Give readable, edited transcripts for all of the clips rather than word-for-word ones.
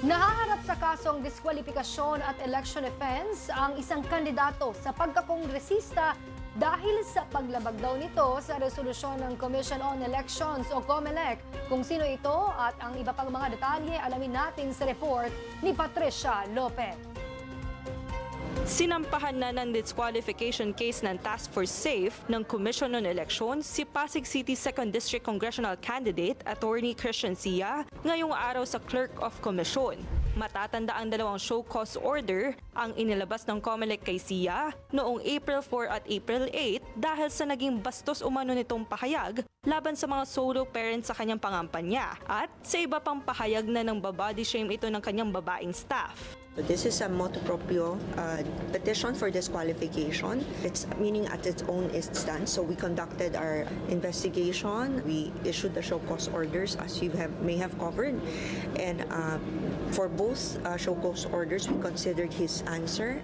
Nahaharap sa kasong diskwalifikasyon at election offense ang isang kandidato sa pagkakongresista dahil sa paglabag daw nito sa resolusyon ng Commission on Elections o COMELEC. Kung sino ito at ang iba pang mga detalye, alamin natin sa report ni Patricia Lopez. Sinampahan na ng disqualification case ng Task Force SAFE ng Commission on Elections si Pasig City 2nd District Congressional Candidate Attorney Christian Sia ngayong araw sa Clerk of Commission. Matatanda ang dalawang show cause order ang inilabas ng COMELEC kay Sia noong April 4 at April 8 dahil sa naging bastos umano nitong pahayag laban sa mga solo parents sa kanyang pangampanya at sa iba pang pahayag na ng babody shame ito ng kanyang babaeng staff. This is a motu proprio petition for disqualification. It's meaning at its own instance. So we conducted our investigation. We issued the show cause orders, as you may have covered. And for both show cause orders, we considered his answer.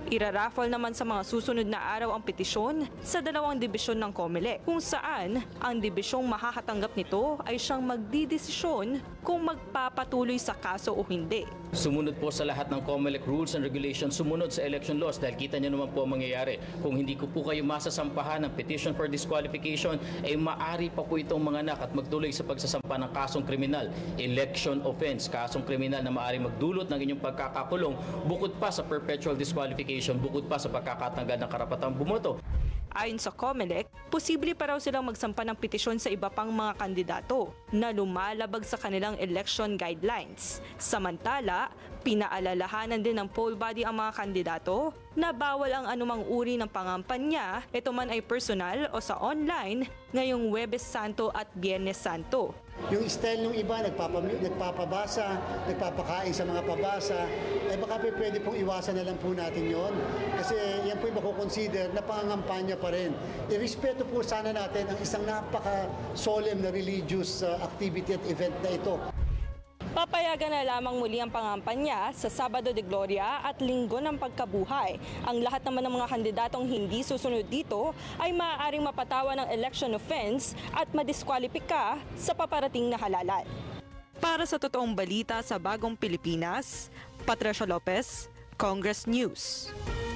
Iraraffle naman sa mga susunod na araw ang petisyon sa dalawang dibisyon ng COMELEC kung saan ang dibisyong makakatanggap nito ay siyang magdidesisyon kung magpapatuloy sa kaso o hindi. Sumunod po sa lahat ng COMELEC rules and regulations, sumunod sa election laws dahil kita niyo naman po ang mangyayari. Kung hindi ko po kayo masasampahan ng petition for disqualification, ay maari pa po itong manganak at magtuloy sa pagsasampa ng kasong kriminal, election offense, kasong kriminal na maari magdulot ng inyong pagkakakulong bukod pa sa perpetual disqualification, bukod pa sa pagkakatanggal ng karapatang bumoto. Ayon sa COMELEC, posible pa raw silang magsampa ng petisyon sa iba pang mga kandidato na lumalabag sa kanilang election guidelines. Samantala, pinaalalahanan din ng poll body ang mga kandidato na bawal ang anumang uri ng pangampanya, ito man ay personal o sa online, ngayong Huwebes Santo at Biyernes Santo. Yung style ng iba, nagpapabasa, nagpapakain sa mga pabasa, ay baka pwede pong iwasan na lang po natin yon. Kasi yan po yung makukonsider na pangangampanya pa rin. Irespeto po sana natin ang isang napaka-solemn na religious activity at event na ito. Papayagan na lamang muli ang pangampanya sa Sabado de Gloria at Linggo ng Pagkabuhay. Ang lahat naman ng mga kandidatong hindi susunod dito ay maaaring mapatawa ng election offense at madiskwalipika sa paparating na halalan. Para sa totoong balita sa Bagong Pilipinas, Patricia Lopez, Congress News.